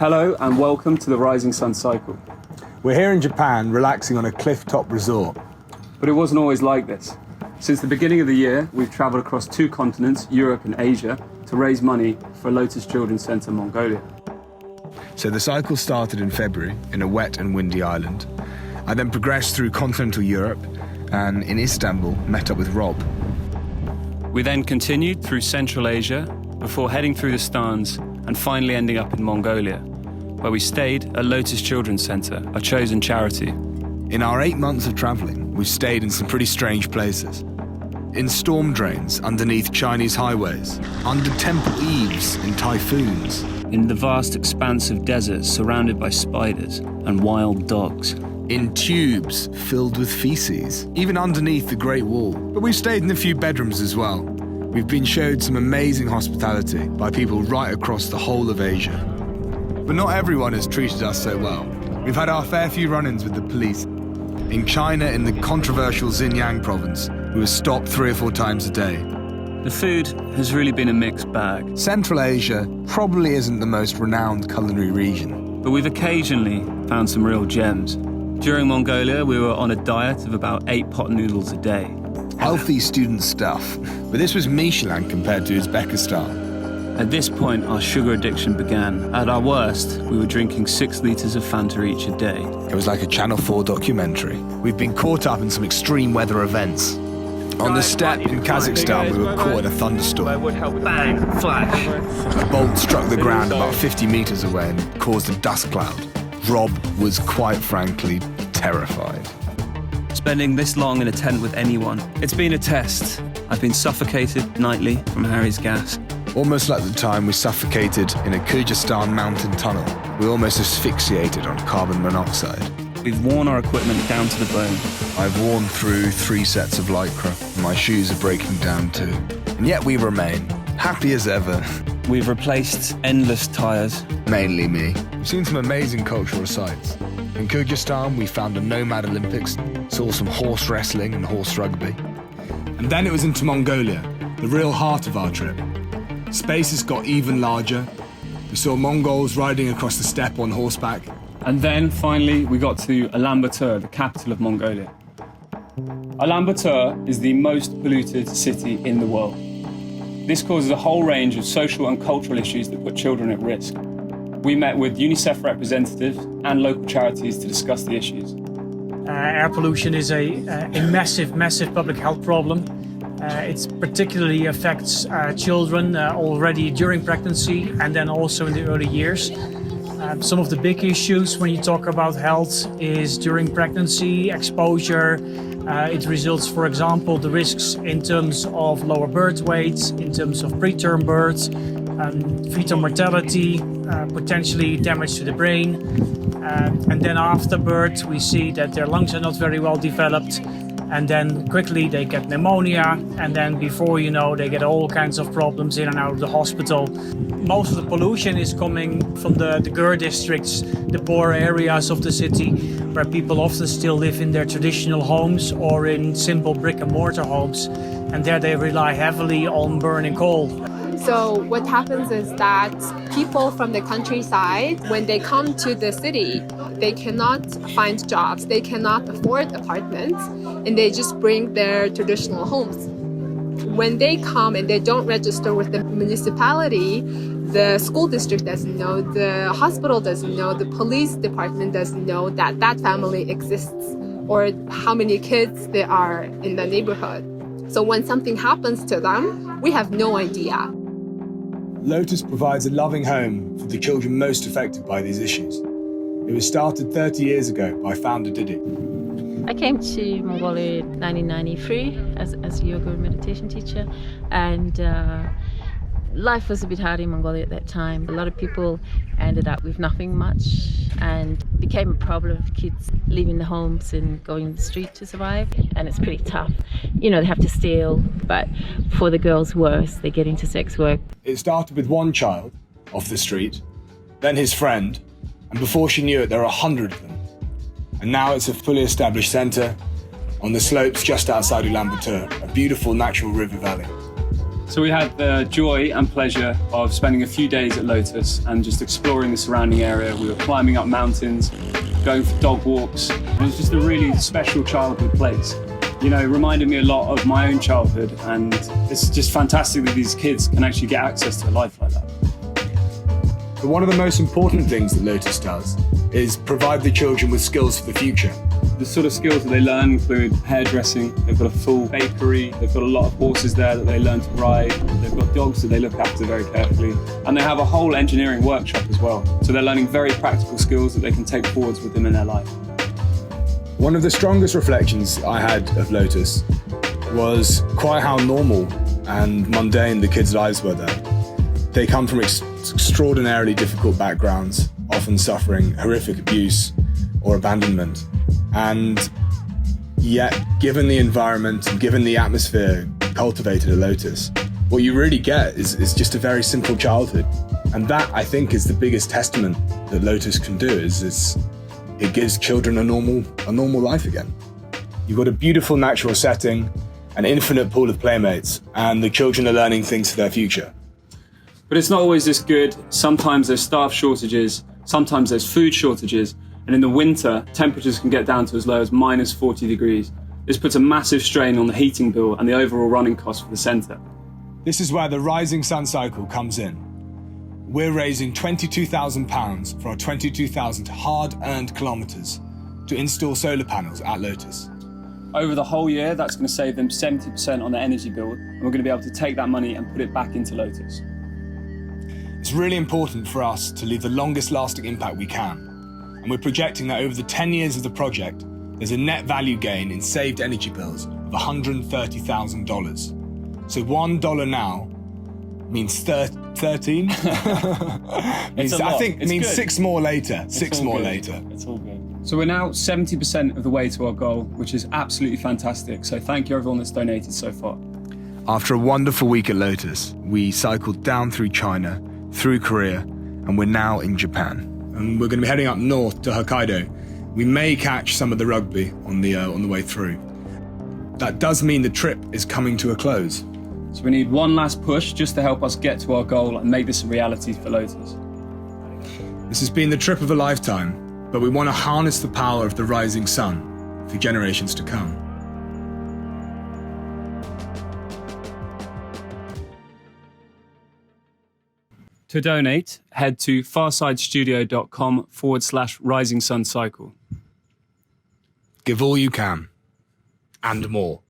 Hello and welcome to the Rising Sun Cycle. We're here in Japan, relaxing on a cliff-top resort. But it wasn't always like this. Since the beginning of the year, we've travelled across 2 continents, Europe and Asia, to raise money for Lotus Children Centre Mongolia. So the cycle started in February in a wet and windy island. I then progressed through continental Europe and in Istanbul met up with Rob. We then continued through Central Asia before heading through the Stans and finally ending up in Mongolia, where we stayed at Lotus Children Centre, our chosen charity. In our 8 months of travelling, we've stayed in some pretty strange places. In storm drains underneath Chinese highways, under temple eaves in typhoons. In the vast expanse of desert surrounded by spiders and wild dogs. In tubes filled with feces, even underneath the Great Wall. But we've stayed in a few bedrooms as well. We've been showed some amazing hospitality by people right across the whole of Asia. But not everyone has treated us so well. We've had our fair few run-ins with the police. In China, in the controversial Xinjiang province, we were stopped 3 or 4 times a day. The food has really been a mixed bag. Central Asia probably isn't the most renowned culinary region. But we've occasionally found some real gems. During Mongolia, we were on a diet of about 8 pot noodles a day. Healthy student stuff. But this was Michelin compared to Uzbekistan. At this point, our sugar addiction began. At our worst, we were drinking 6 litres of Fanta each a day. It was like a Channel 4 documentary. We've been caught up in some extreme weather events. On the steppe in Kazakhstan, we were caught in a thunderstorm. Bang! Flash! A bolt struck the ground about 50 metres away and caused a dust cloud. Rob was quite frankly terrified. Spending this long in a tent with anyone, it's been a test. I've been suffocated nightly from Harry's gas. Almost like the time we suffocated in a Kyrgyzstan mountain tunnel. We almost asphyxiated on carbon monoxide. We've worn our equipment down to the bone. I've worn through 3 sets of lycra, and my shoes are breaking down too. And yet we remain, happy as ever. We've replaced endless tyres. Mainly me. We've seen some amazing cultural sights. In Kyrgyzstan, we found a nomad Olympics, saw some horse wrestling and horse rugby. And then it was into Mongolia, the real heart of our trip. Spaces got even larger. We saw Mongols riding across the steppe on horseback. And then, finally, we got to Ulaanbaatar, the capital of Mongolia. Ulaanbaatar is the most polluted city in the world. This causes a whole range of social and cultural issues that put children at risk. We met with UNICEF representatives and local charities to discuss the issues. Air pollution is a massive public health problem. It particularly affects children already during pregnancy and then also in the early years. Some of the big issues when you talk about health is during pregnancy, exposure. It results, for example, the risks in terms of lower birth weights, in terms of preterm births, fetal mortality, potentially damage to the brain. And then after birth, we see that their lungs are not very well developed. And then quickly they get pneumonia, and then before you know, they get all kinds of problems in and out of the hospital. Most of the pollution is coming from the Gur districts, the poor areas of the city, where people often still live in their traditional homes or in simple brick and mortar homes, and there they rely heavily on burning coal. So what happens is that people from the countryside, when they come to the city, they cannot find jobs, they cannot afford apartments, and they just bring their traditional homes. When they come and they don't register with the municipality, the school district doesn't know, the hospital doesn't know, the police department doesn't know that that family exists or how many kids there are in the neighborhood. So when something happens to them, we have no idea. Lotus provides a loving home for the children most affected by these issues. It was started 30 years ago by founder Didi. I came to Mongolia in 1993 as a yoga and meditation teacher, and life was a bit hard in Mongolia at that time. A lot of people ended up with nothing much, and it became a problem of kids leaving the homes and going in the street to survive, and it's pretty tough. You know, they have to steal, but for the girls worse, they get into sex work. It started with one child off the street, then his friend, and before she knew it, there were 100 of them. And now it's a fully established centre on the slopes just outside Ulaanbaatar, a beautiful natural river valley. So we had the joy and pleasure of spending a few days at Lotus and just exploring the surrounding area. We were climbing up mountains, going for dog walks. It was just a really special childhood place. You know, it reminded me a lot of my own childhood, and it's just fantastic that these kids can actually get access to a life like that. But one of the most important things that Lotus does is provide the children with skills for the future. The sort of skills that they learn include hairdressing. They've got a full bakery. They've got a lot of horses there that they learn to ride. They've got dogs that they look after very carefully. And they have a whole engineering workshop as well. So they're learning very practical skills that they can take forwards with them in their life. One of the strongest reflections I had of Lotus was quite how normal and mundane the kids' lives were there. They come from extraordinarily difficult backgrounds, often suffering horrific abuse or abandonment. And yet, given the environment and given the atmosphere cultivated at Lotus, what you really get is just a very simple childhood. And that, I think, is the biggest testament that Lotus can do, is it gives children a normal life again. You've got a beautiful natural setting, an infinite pool of playmates, and the children are learning things for their future. But it's not always this good. Sometimes there's staff shortages, sometimes there's food shortages, and in the winter, temperatures can get down to as low as minus 40 degrees. This puts a massive strain on the heating bill and the overall running cost for the centre. This is where the Rising Sun Cycle comes in. We're raising £22,000 for our 22,000 hard-earned kilometres to install solar panels at Lotus. Over the whole year, that's going to save them 70% on their energy bill, and we're going to be able to take that money and put it back into Lotus. It's really important for us to leave the longest lasting impact we can. And we're projecting that over the 10 years of the project, there's a net value gain in saved energy bills of $130,000. So $1 now means 13? It's a lot. I think it means good. 6 more later. It's Six all more good. later. It's all good. So we're now 70% of the way to our goal, which is absolutely fantastic. So thank you everyone that's donated so far. After a wonderful week at Lotus, we cycled down through China, through Korea, and we're now in Japan. And we're going to be heading up north to Hokkaido. We may catch some of the rugby on the way through. That does mean the trip is coming to a close. So we need one last push just to help us get to our goal and make this a reality for Lotus. This has been the trip of a lifetime, but we want to harness the power of the rising sun for generations to come. To donate, head to farsidestudio.com/rising sun cycle. Give all you can, and more.